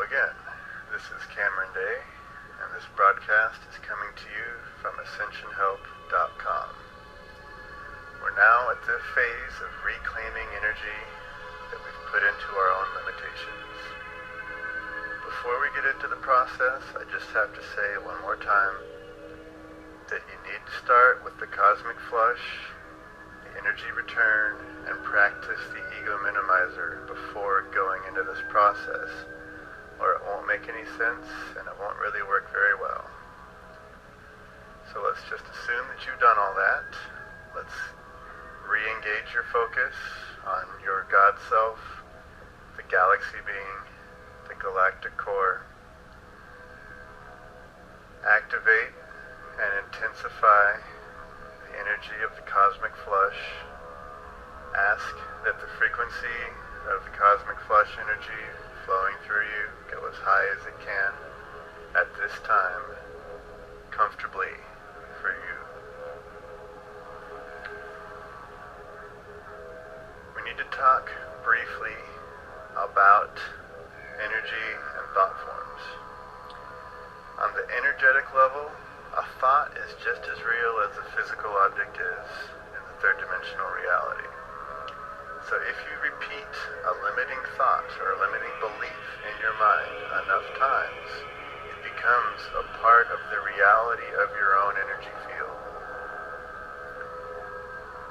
again. This is Cameron Day, and this broadcast is coming to you from AscensionHelp.com. We're now at the phase of reclaiming energy that we've put into our own limitations. Before we get into the process, I just have to say one more time that you need to start with the cosmic flush, the energy return, and practice the ego minimizer before going into this process, or it won't make any sense and it won't really work very well. So let's just assume that you've done all that. Let's re-engage your focus on your God self, the galaxy being, the galactic core. Activate and intensify the energy of the cosmic flush. Ask that the frequency of the cosmic flush energy flowing through you go as high as it can at this time, comfortably for you. We need to talk briefly about energy and thought forms. On the energetic level, a thought is just as real as a physical object is in the third dimensional reality. So if you repeat a limiting thought or a limiting belief in your mind enough times, it becomes a part of the reality of your own energy field.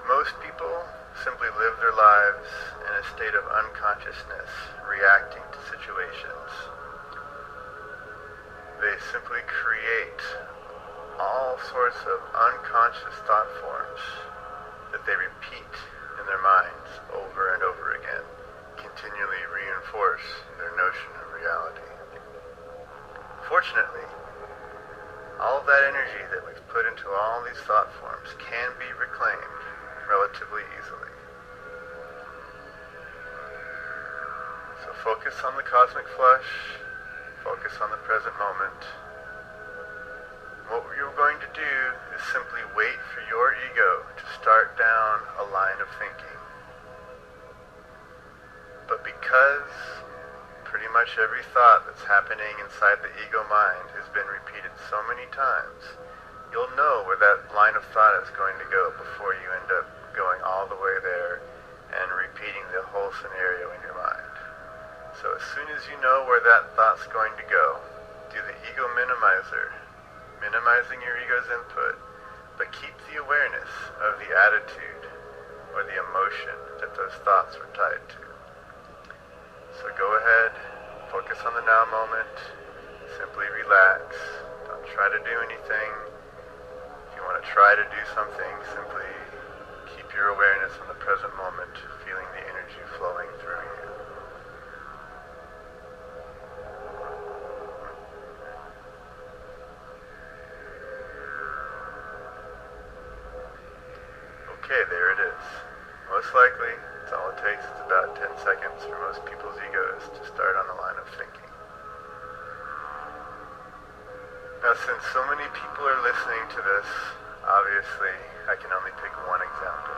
Most people simply live their lives in a state of unconsciousness, reacting to situations. They simply create all sorts of unconscious thought forms that they repeat in their minds over and over again, continually reinforce their notion of reality. Fortunately, all of that energy that we've put into all these thought forms can be reclaimed relatively easily. So focus on the cosmic flush, focus on the present moment. What you're going to do is simply wait for your ego to start down a line of thinking. But because pretty much every thought that's happening inside the ego mind has been repeated so many times, you'll know where that line of thought is going to go before you end up going all the way there and repeating the whole scenario in your mind. So as soon as you know where that thought's going to go, do the ego minimizer, minimizing your ego's input, but keep the awareness of the attitude or the emotion that those thoughts were tied to. So go ahead, focus on the now moment, simply relax, don't try to do anything. If you want to try to do something, simply keep your awareness on the present moment, feeling the energy flowing through you. Okay, there it is. Most likely, it's all it takes is about 10 seconds for most people's egos to start on the line of thinking. Now, since so many people are listening to this, obviously, I can only pick one example.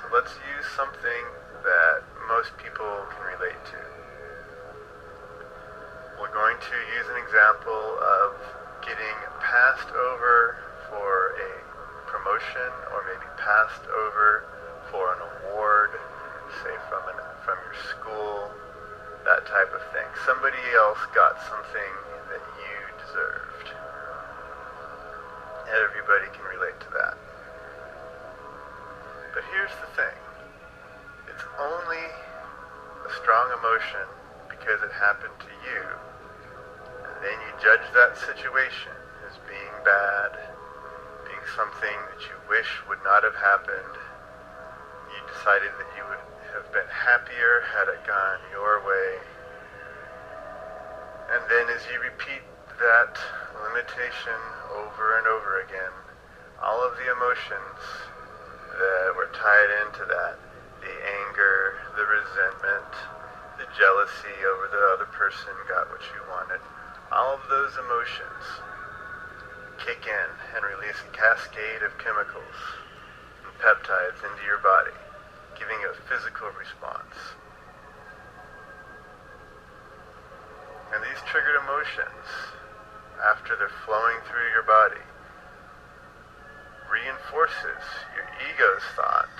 So let's use something that most people can relate to. We're going to use an example of getting passed over for a promotion, or maybe passed over for an award, say from your school, that type of thing. Somebody else got something that you deserved. Everybody can relate to that. But here's the thing. It's only a strong emotion because it happened to you, and then you judge that situation as being bad, something that you wish would not have happened. You decided that you would have been happier had it gone your way. And then as you repeat that limitation over and over again, all of the emotions that were tied into that, the anger, the resentment, the jealousy over the other person got what you wanted, all of those emotions kick in and release a cascade of chemicals and peptides into your body, giving you a physical response. And these triggered emotions, after they're flowing through your body, reinforces your ego's thought,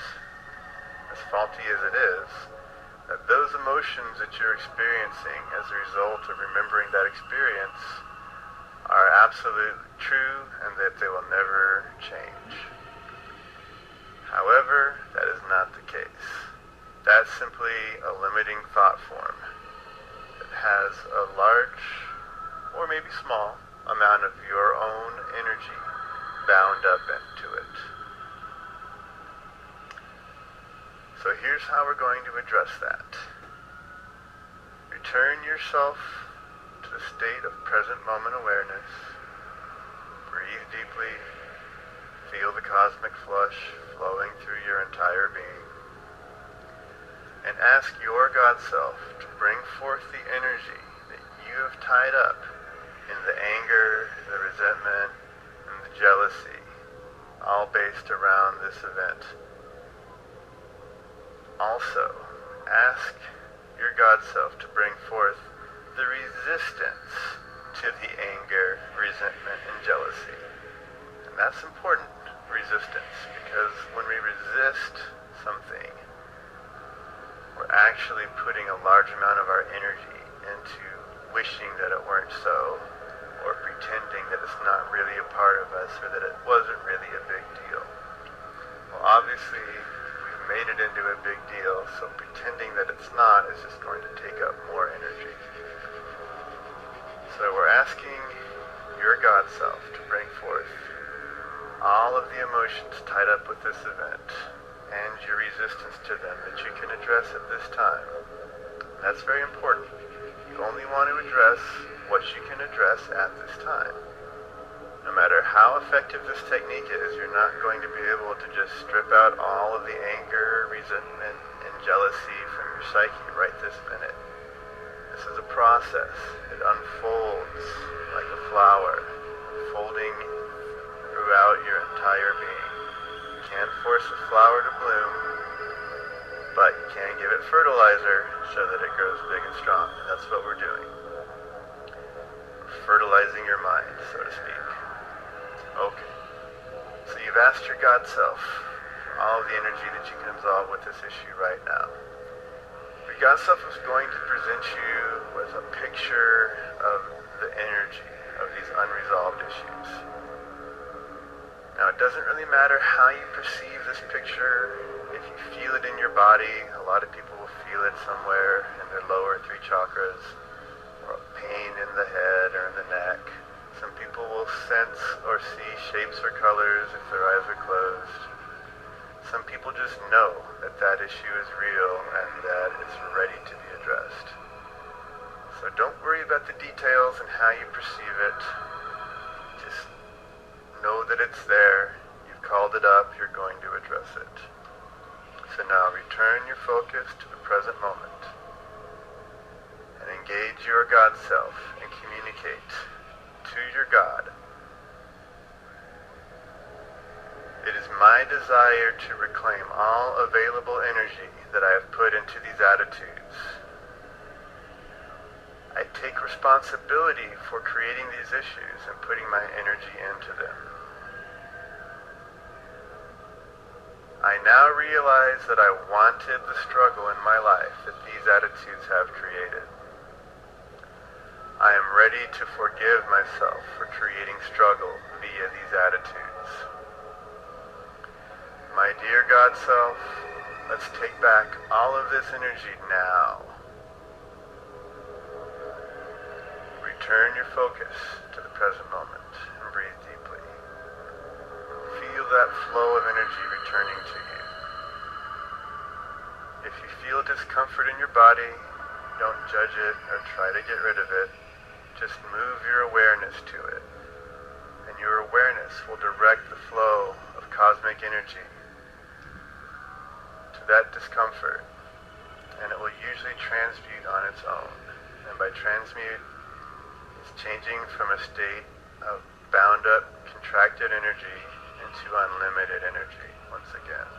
as faulty as it is, that those emotions that you're experiencing as a result of remembering that experience are absolutely true and that they will never change. However, that is not the case. That's simply a limiting thought form that has a large, or maybe small, amount of your own energy bound up into it. So here's how we're going to address that. Return yourself to the state of present moment awareness. Breathe deeply. Feel the cosmic flush flowing through your entire being. And ask your God Self to bring forth the energy that you have tied up in the anger, the resentment, and the jealousy, all based around this event. Also, ask your God Self to bring forth the resistance to the anger, resentment, and jealousy. And that's important, resistance, because when we resist something, we're actually putting a large amount of our energy into wishing that it weren't so, or pretending that it's not really a part of us, or that it wasn't really a big deal. Well, obviously, we've made it into a big deal, so pretending that it's not is just going to take up more energy. So we're asking your God Self to bring forth all of the emotions tied up with this event and your resistance to them that you can address at this time. That's very important. You only want to address what you can address at this time. No matter how effective this technique is, you're not going to be able to just strip out all of the anger, resentment, and jealousy from your psyche right this minute. This is a process. It unfolds like a flower, folding throughout your entire being. You can't force a flower to bloom, but you can give it fertilizer so that it grows big and strong. And that's what we're doing. We're fertilizing your mind, so to speak. Okay. So you've asked your God Self all of the energy that you can absorb with this issue right now. Your God Self is going to present you with a picture of the energy of these unresolved issues. Now, it doesn't really matter how you perceive this picture. If you feel it in your body, a lot of people will feel it somewhere in their lower 3 chakras, or pain in the head or in the neck. Some people will sense or see shapes or colors if their eyes are closed. Some people just know that that issue is real and that it's ready to be addressed. So don't worry about the details and how you perceive it. Just know that it's there. You've called it up. You're going to address it. So now return your focus to the present moment and engage your God Self and communicate to your God. It is my desire to reclaim all available energy that I have put into these attitudes. I take responsibility for creating these issues and putting my energy into them. I now realize that I wanted the struggle in my life that these attitudes have created. I am ready to forgive myself for creating struggle via these attitudes. My dear God Self, let's take back all of this energy now. Return your focus to the present moment and breathe deeply. Feel that flow of energy returning to you. If you feel discomfort in your body, don't judge it or try to get rid of it. Just move your awareness to it. And your awareness will direct the flow of cosmic energy to that discomfort. And it will usually transmute on its own. And by transmute, it's changing from a state of bound up, contracted energy into unlimited energy once again.